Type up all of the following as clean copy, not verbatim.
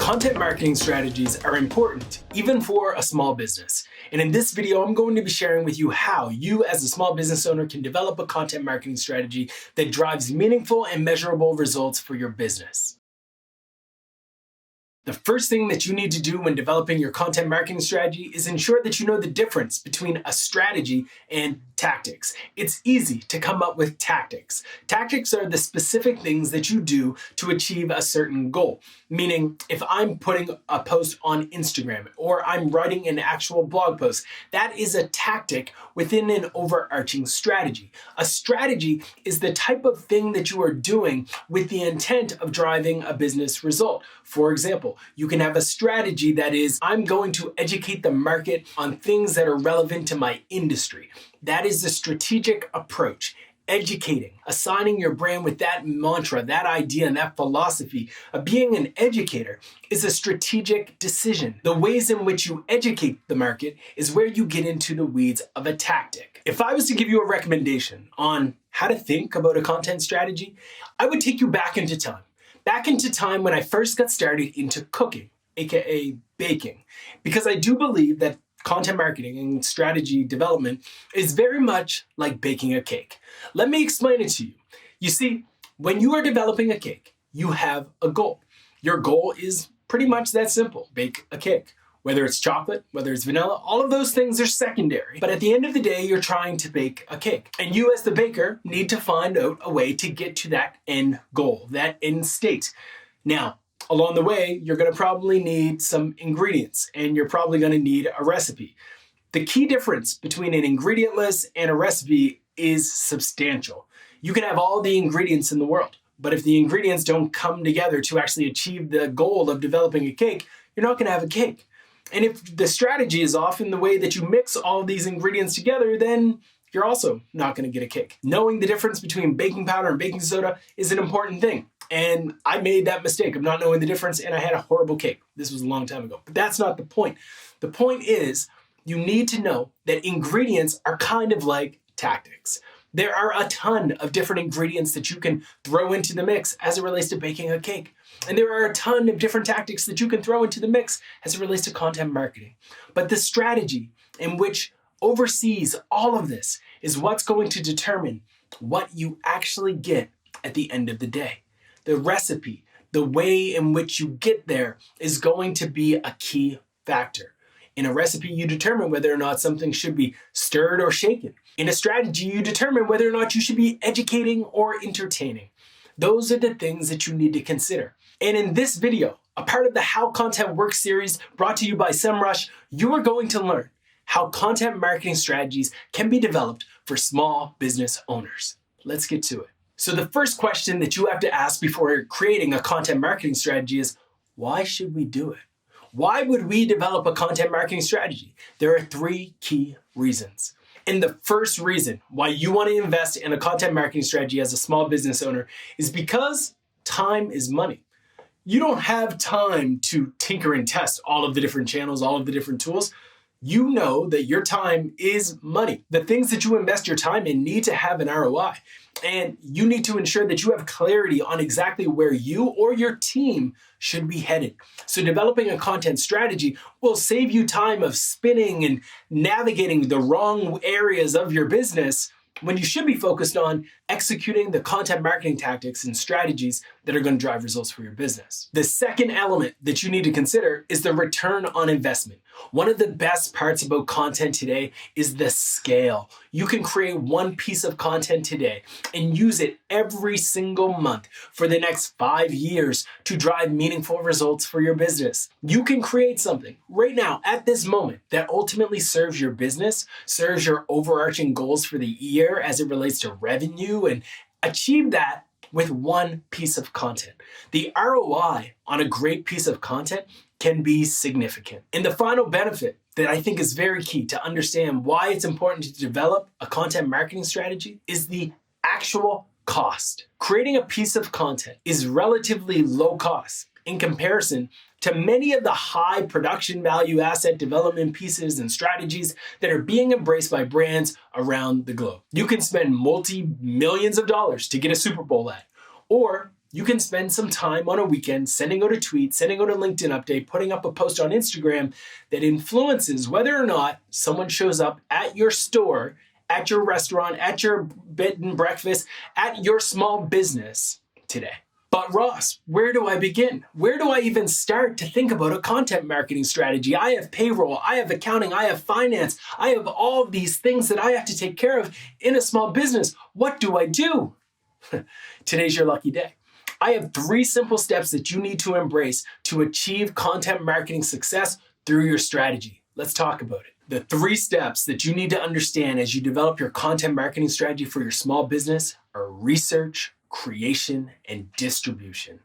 Content marketing strategies are important, even for a small business. And in this video, I'm going to be sharing with you how you as a small business owner can develop a content marketing strategy that drives meaningful and measurable results for your business. The first thing that you need to do when developing your content marketing strategy is ensure that you know the difference between a strategy and tactics. It's easy to come up with tactics. Tactics are the specific things that you do to achieve a certain goal. Meaning, if I'm putting a post on Instagram or I'm writing an actual blog post, that is a tactic within an overarching strategy. A strategy is the type of thing that you are doing with the intent of driving a business result. For example, you can have a strategy that is, I'm going to educate the market on things that are relevant to my industry. That is the strategic approach. Educating, assigning your brand with that mantra, that idea, and that philosophy of being an educator is a strategic decision. The ways in which you educate the market is where you get into the weeds of a tactic. If I was to give you a recommendation on how to think about a content strategy, I would take you back into time. Back into time when I first got started into cooking, aka baking, because I do believe that content marketing and strategy development is very much like baking a cake. Let me explain it to you. You see, when you are developing a cake, you have a goal. Your goal is pretty much that simple: bake a cake. Whether it's chocolate, whether it's vanilla, all of those things are secondary. But at the end of the day, you're trying to bake a cake. And you as the baker need to find out a way to get to that end goal, that end state. Now, along the way, you're going to probably need some ingredients, and you're probably going to need a recipe. The key difference between an ingredient list and a recipe is substantial. You can have all the ingredients in the world, but if the ingredients don't come together to actually achieve the goal of developing a cake, you're not going to have a cake. And if the strategy is off in the way that you mix all these ingredients together, then you're also not going to get a cake. Knowing the difference between baking powder and baking soda is an important thing. And I made that mistake of not knowing the difference, and I had a horrible cake. This was a long time ago. But that's not the point. The point is, you need to know that ingredients are kind of like tactics. There are a ton of different ingredients that you can throw into the mix as it relates to baking a cake. And there are a ton of different tactics that you can throw into the mix as it relates to content marketing. But the strategy in which oversees all of this is what's going to determine what you actually get at the end of the day. The recipe, the way in which you get there is going to be a key factor. In a recipe, you determine whether or not something should be stirred or shaken. In a strategy, you determine whether or not you should be educating or entertaining. Those are the things that you need to consider. And in this video, a part of the How Content Works series brought to you by Semrush, you are going to learn how content marketing strategies can be developed for small business owners. Let's get to it. So the first question that you have to ask before creating a content marketing strategy is, why should we do it? Why would we develop a content marketing strategy? There are three key reasons. And the first reason why you want to invest in a content marketing strategy as a small business owner is because time is money. You don't have time to tinker and test all of the different channels, all of the different tools. You know that your time is money. The things that you invest your time in need to have an ROI. And you need to ensure that you have clarity on exactly where you or your team should be headed. So developing a content strategy will save you time of spinning and navigating the wrong areas of your business when you should be focused on executing the content marketing tactics and strategies that are going to drive results for your business. The second element that you need to consider is the return on investment. One of the best parts about content today is the scale. You can create one piece of content today and use it every single month for the next 5 years to drive meaningful results for your business. You can create something right now at this moment that ultimately serves your business, serves your overarching goals for the year as it relates to revenue, and achieve that with one piece of content. The ROI on a great piece of content can be significant. And the final benefit that I think is very key to understand why it's important to develop a content marketing strategy is the actual cost. Creating a piece of content is relatively low cost in comparison to many of the high production value asset development pieces and strategies that are being embraced by brands around the globe. You can spend multi-millions of dollars to get a Super Bowl ad, or You can spend some time on a weekend sending out a tweet, sending out a LinkedIn update, putting up a post on Instagram that influences whether or not someone shows up at your store, at your restaurant, at your bed and breakfast, at your small business today. But Ross, where do I begin? Where do I even start to think about a content marketing strategy? I have payroll, I have accounting, I have finance, I have all of these things that I have to take care of in a small business. What do I do? Today's your lucky day. I have 3 simple steps that you need to embrace to achieve content marketing success through your strategy. Let's talk about it. The 3 steps that you need to understand as you develop your content marketing strategy for your small business are research, creation, and distribution.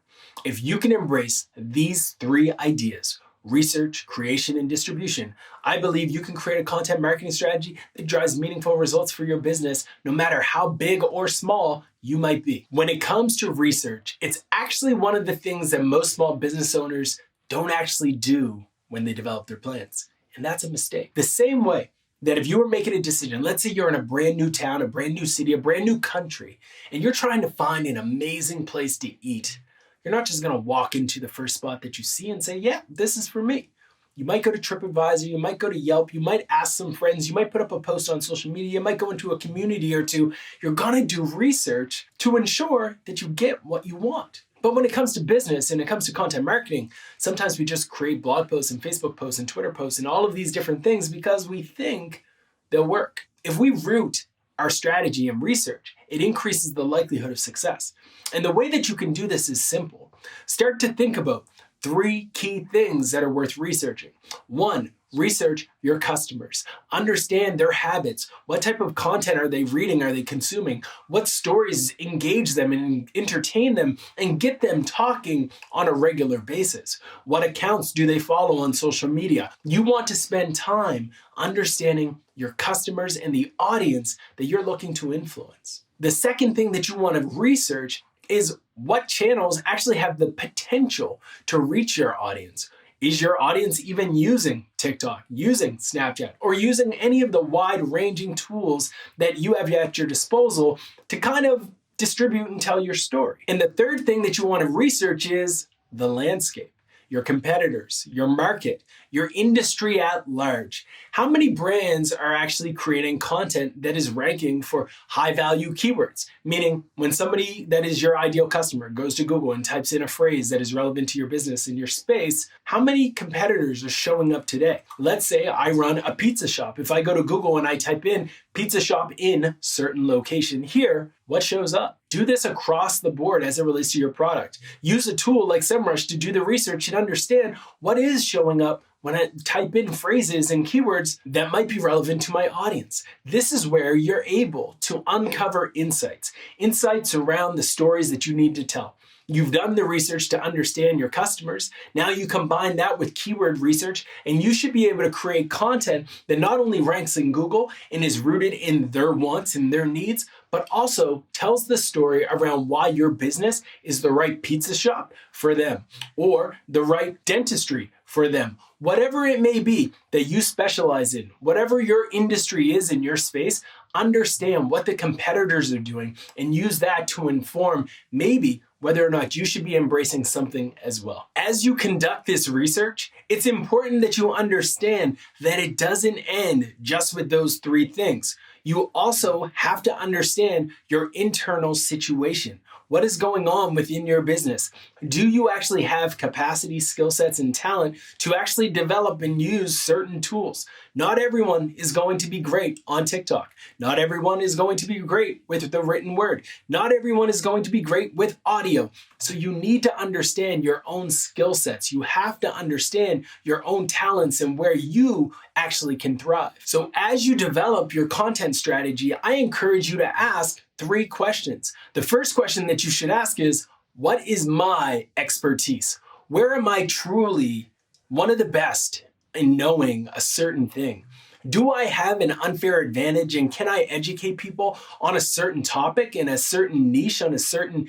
If you can embrace these 3 ideas, research, creation, and distribution, I believe you can create a content marketing strategy that drives meaningful results for your business, no matter how big or small you might be. When it comes to research, it's actually one of the things that most small business owners don't actually do when they develop their plans. And that's a mistake. The same way that if you were making a decision, let's say you're in a brand new town, a brand new city, a brand new country, and you're trying to find an amazing place to eat, you're not just gonna walk into the first spot that you see and say, yeah, this is for me. You might go to TripAdvisor, you might go to Yelp, you might ask some friends, you might put up a post on social media, you might go into a community or two. You're gonna do research to ensure that you get what you want. But when it comes to business and it comes to content marketing, sometimes we just create blog posts and Facebook posts and Twitter posts and all of these different things because we think they'll work. If we root our strategy in research, it increases the likelihood of success. And the way that you can do this is simple. Start to think about 3 key things that are worth researching. 1, research your customers. Understand their habits. What type of content are they reading? Are they consuming? What stories engage them and entertain them and get them talking on a regular basis? What accounts do they follow on social media? You want to spend time understanding your customers and the audience that you're looking to influence. The second thing that you want to research is what channels actually have the potential to reach your audience. Is your audience even using TikTok, using Snapchat, or using any of the wide-ranging tools that you have at your disposal to kind of distribute and tell your story? And the third thing that you want to research is the landscape, your competitors, your market, your industry at large. How many brands are actually creating content that is ranking for high-value keywords? Meaning, when somebody that is your ideal customer goes to Google and types in a phrase that is relevant to your business in your space, how many competitors are showing up today? Let's say I run a pizza shop. If I go to Google and I type in pizza shop in certain location here, what shows up? Do this across the board as it relates to your product. Use a tool like Semrush to do the research and understand what is showing up when I type in phrases and keywords that might be relevant to my audience. This is where you're able to uncover insights around the stories that you need to tell. You've done the research to understand your customers. Now you combine that with keyword research, and you should be able to create content that not only ranks in Google and is rooted in their wants and their needs, but also tells the story around why your business is the right pizza shop for them or the right dentistry for them. Whatever it may be that you specialize in, whatever your industry is in your space, understand what the competitors are doing and use that to inform maybe whether or not you should be embracing something as well. As you conduct this research, it's important that you understand that it doesn't end just with those 3 things. You also have to understand your internal situation. What is going on within your business? Do you actually have capacity, skill sets, and talent to actually develop and use certain tools? Not everyone is going to be great on TikTok. Not everyone is going to be great with the written word. Not everyone is going to be great with audio. So you need to understand your own skill sets. You have to understand your own talents and where you actually can thrive. So as you develop your content strategy, I encourage you to ask 3 questions. The first question that you should ask is, what is my expertise? Where am I truly one of the best in knowing a certain thing? Do I have an unfair advantage, and can I educate people on a certain topic in a certain niche, on a certain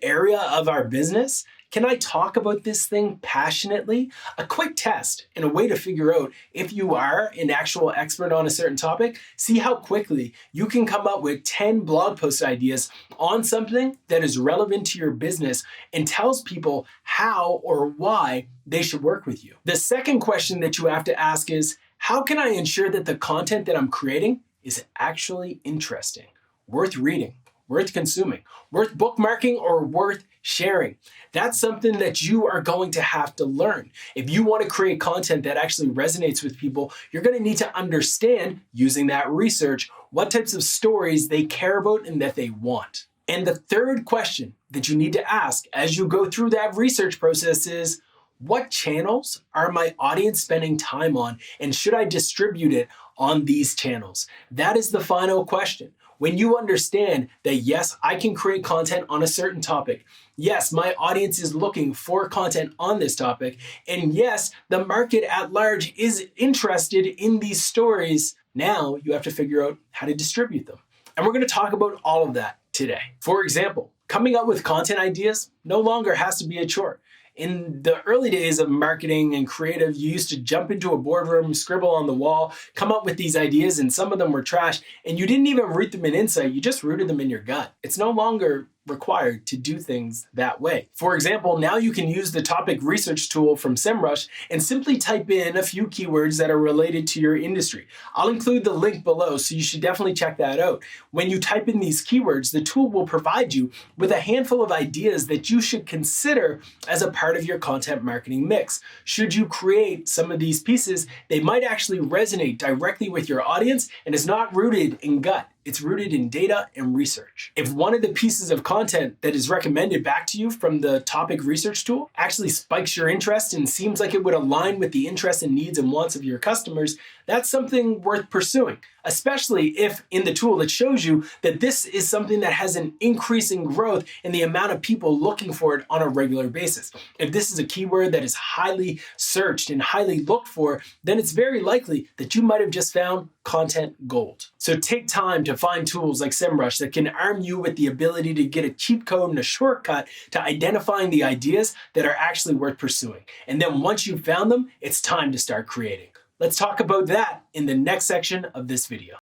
area of our business? Can I talk about this thing passionately? A quick test and a way to figure out if you are an actual expert on a certain topic. See how quickly you can come up with 10 blog post ideas on something that is relevant to your business and tells people how or why they should work with you. The second question that you have to ask is, how can I ensure that the content that I'm creating is actually interesting, worth reading, worth consuming, worth bookmarking, or worth sharing? That's something that you are going to have to learn. If you want to create content that actually resonates with people, you're going to need to understand, using that research, what types of stories they care about and that they want. And the third question that you need to ask as you go through that research process is, what channels are my audience spending time on, and should I distribute it on these channels? That is the final question. When you understand that, yes, I can create content on a certain topic. Yes, my audience is looking for content on this topic. And yes, the market at large is interested in these stories. Now you have to figure out how to distribute them. And we're going to talk about all of that today. For example, coming up with content ideas no longer has to be a chore. In the early days of marketing and creative, you used to jump into a boardroom, scribble on the wall, come up with these ideas, and some of them were trash, and you didn't even root them in insight, you just rooted them in your gut. It's no longer required to do things that way. For example, now you can use the topic research tool from Semrush and simply type in a few keywords that are related to your industry. I'll include the link below, so you should definitely check that out. When you type in these keywords, the tool will provide you with a handful of ideas that you should consider as a part of your content marketing mix. Should you create some of these pieces, they might actually resonate directly with your audience and is not rooted in gut. It's rooted in data and research. If one of the pieces of content that is recommended back to you from the topic research tool actually spikes your interest and seems like it would align with the interests and needs and wants of your customers, that's something worth pursuing, especially if in the tool it shows you that this is something that has an increasing growth in the amount of people looking for it on a regular basis. If this is a keyword that is highly searched and highly looked for, then it's very likely that you might have just found content gold. So take time to find tools like Semrush that can arm you with the ability to get a cheat code and a shortcut to identifying the ideas that are actually worth pursuing. And then once you've found them, it's time to start creating. Let's talk about that in the next section of this video.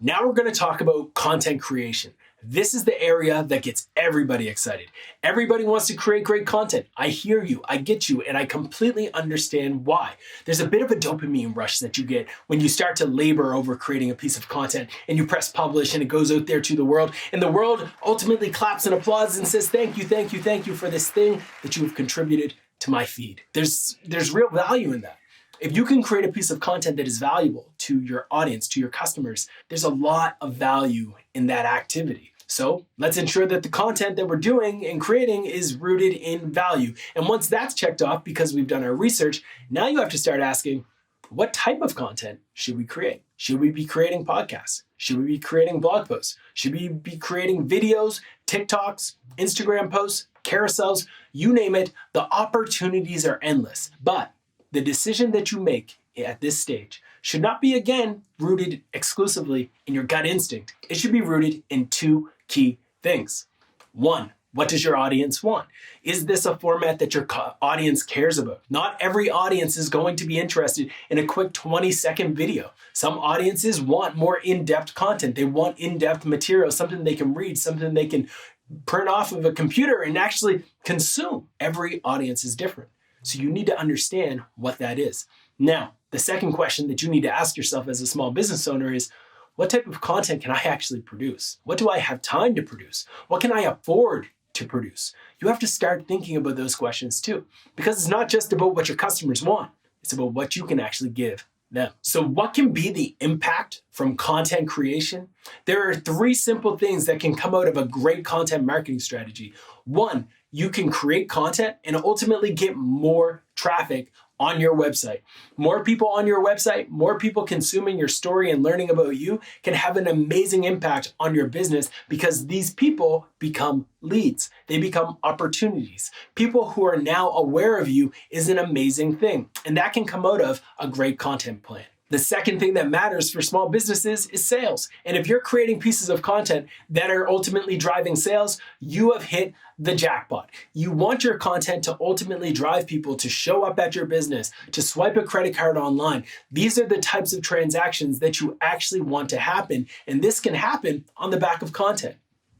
Now we're going to talk about content creation. This is the area that gets everybody excited. Everybody wants to create great content. I hear you, I get you, and I completely understand why. There's a bit of a dopamine rush that you get when you start to labor over creating a piece of content and you press publish and it goes out there to the world, and the world ultimately claps and applauds and says, thank you, thank you, thank you for this thing that you have contributed to my feed. There's real value in that. If you can create a piece of content that is valuable to your audience, to your customers, there's a lot of value in that activity. So let's ensure that the content that we're doing and creating is rooted in value. And once that's checked off because we've done our research, now you have to start asking, what type of content should we create? Should we be creating podcasts? Should we be creating blog posts? Should we be creating videos, TikToks, Instagram posts, carousels? You name it, the opportunities are endless. But the decision that you make at this stage should not be, again, rooted exclusively in your gut instinct. It should be rooted in two key things. One, what does your audience want? Is this a format that your audience cares about? Not every audience is going to be interested in a quick 20-second video. Some audiences want more in-depth content. They want in-depth material, something they can read, something they can print off of a computer and actually consume. Every audience is different. So you need to understand what that is. Now, the second question that you need to ask yourself as a small business owner is, what type of content can I actually produce? What do I have time to produce? What can I afford to produce? You have to start thinking about those questions too, because it's not just about what your customers want. It's about what you can actually give them. So what can be the impact from content creation? There are three simple things that can come out of a great content marketing strategy. One, you can create content and ultimately get more traffic on your website. More people on your website, more people consuming your story and learning about you can have an amazing impact on your business because these people become leads. They become opportunities. People who are now aware of you is an amazing thing. And that can come out of a great content plan. The second thing that matters for small businesses is sales. And if you're creating pieces of content that are ultimately driving sales, you have hit the jackpot. You want your content to ultimately drive people to show up at your business, to swipe a credit card online. These are the types of transactions that you actually want to happen. And this can happen on the back of content.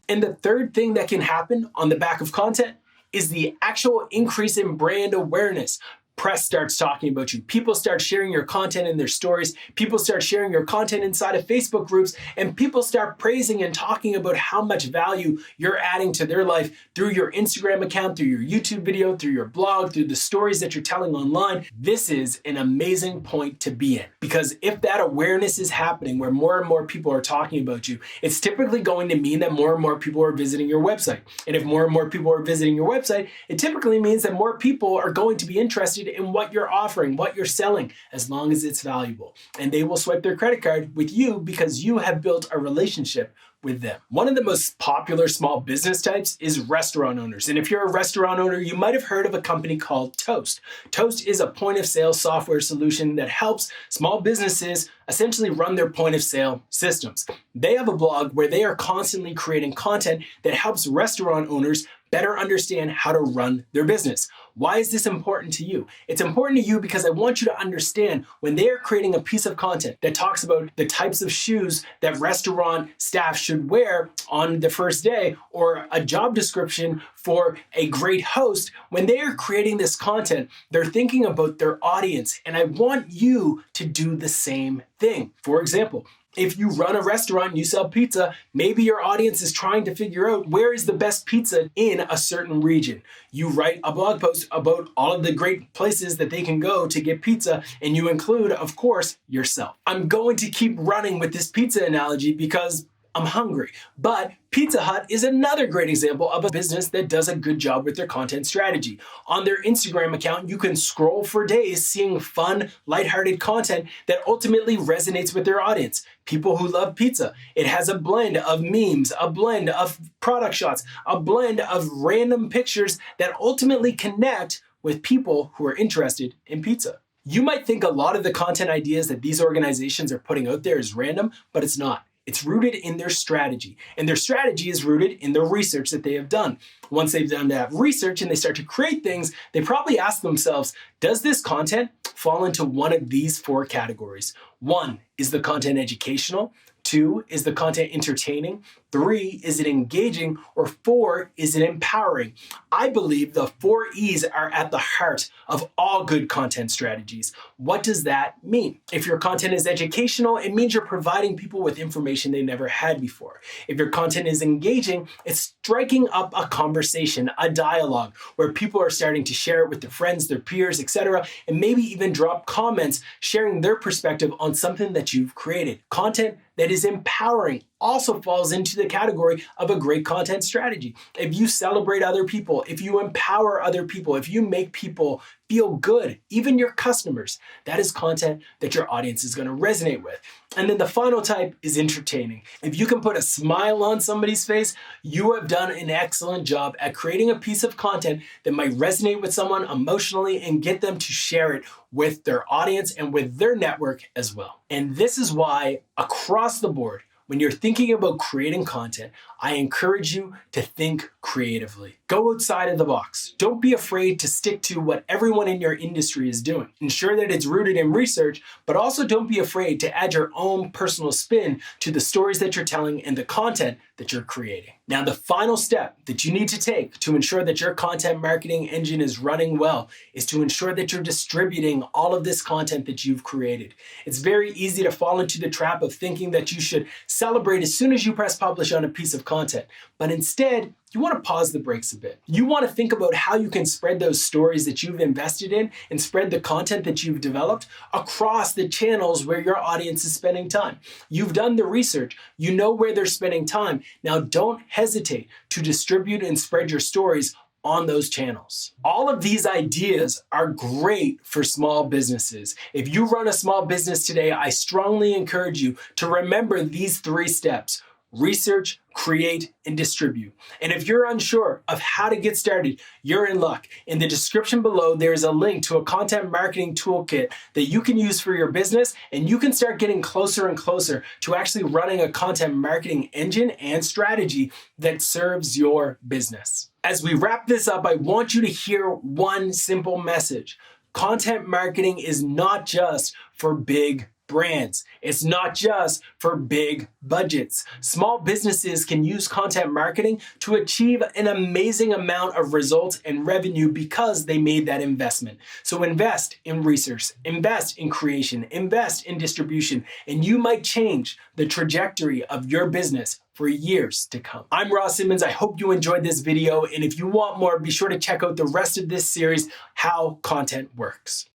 And the third thing that can happen on the back of content is the actual increase in brand awareness. Press starts talking about you. People start sharing your content in their stories. People start sharing your content inside of Facebook groups, and people start praising and talking about how much value you're adding to their life through your Instagram account, through your YouTube video, through your blog, through the stories that you're telling online. This is an amazing point to be in, because if that awareness is happening where more and more people are talking about you, it's typically going to mean that more and more people are visiting your website. And if more and more people are visiting your website, it typically means that more people are going to be interested in what you're offering, what you're selling, as long as it's valuable. And they will swipe their credit card with you because you have built a relationship with them. One of the most popular small business types is restaurant owners. And if you're a restaurant owner, you might have heard of a company called Toast. Toast is a point of sale software solution that helps small businesses essentially run their point of sale systems. They have a blog where they are constantly creating content that helps restaurant owners better understand how to run their business. Why is this important to you? It's important to you because I want you to understand when they are creating a piece of content that talks about the types of shoes that restaurant staff should wear on the first day, or a job description for a great host, when they are creating this content, they're thinking about their audience. And I want you to do the same thing. For example, if you run a restaurant and you sell pizza, maybe your audience is trying to figure out where is the best pizza in a certain region. You write a blog post about all of the great places that they can go to get pizza, and you include, of course, yourself. I'm going to keep running with this pizza analogy because I'm hungry. But Pizza Hut is another great example of a business that does a good job with their content strategy. On their Instagram account, you can scroll for days seeing fun, lighthearted content that ultimately resonates with their audience. People who love pizza. It has a blend of memes, a blend of product shots, a blend of random pictures that ultimately connect with people who are interested in pizza. You might think a lot of the content ideas that these organizations are putting out there is random, but it's not. It's rooted in their strategy, and their strategy is rooted in the research that they have done. Once they've done that research and they start to create things, they probably ask themselves, does this content fall into one of these four categories? 1, is the content educational? 2, is the content entertaining? 3, is it engaging? Or 4, is it empowering? I believe the 4 E's are at the heart of all good content strategies. What does that mean? If your content is educational, it means you're providing people with information they never had before. If your content is engaging, it's striking up a conversation, a dialogue, where people are starting to share it with their friends, their peers, etc., and maybe even drop comments sharing their perspective on something that you've created. Content that is empowering also falls into the category of a great content strategy. If you celebrate other people, if you empower other people, if you make people feel good, even your customers, that is content that your audience is going to resonate with. And then the final type is entertaining. If you can put a smile on somebody's face, you have done an excellent job at creating a piece of content that might resonate with someone emotionally and get them to share it with their audience and with their network as well. And this is why across the board, when you're thinking about creating content, I encourage you to think creatively. Go outside of the box. Don't be afraid to stick to what everyone in your industry is doing. Ensure that it's rooted in research, but also don't be afraid to add your own personal spin to the stories that you're telling and the content that you're creating. Now, the final step that you need to take to ensure that your content marketing engine is running well is to ensure that you're distributing all of this content that you've created. It's very easy to fall into the trap of thinking that you should celebrate as soon as you press publish on a piece of content, but instead, you want to pause the brakes a bit. You want to think about how you can spread those stories that you've invested in and spread the content that you've developed across the channels where your audience is spending time. You've done the research. You know where they're spending time. Now, don't hesitate to distribute and spread your stories on those channels. All of these ideas are great for small businesses. If you run a small business today, I strongly encourage you to remember these 3 steps. research, create, and distribute. And if you're unsure of how to get started, you're in luck. In the description below, there is a link to a content marketing toolkit that you can use for your business, and you can start getting closer and closer to actually running a content marketing engine and strategy that serves your business. As we wrap this up, I want you to hear one simple message. Content marketing is not just for big brands. It's not just for big budgets. Small businesses can use content marketing to achieve an amazing amount of results and revenue because they made that investment. So invest in research, invest in creation, invest in distribution, and you might change the trajectory of your business for years to come. I'm Ross Simmonds. I hope you enjoyed this video, and if you want more, be sure to check out the rest of this series, How Content Works.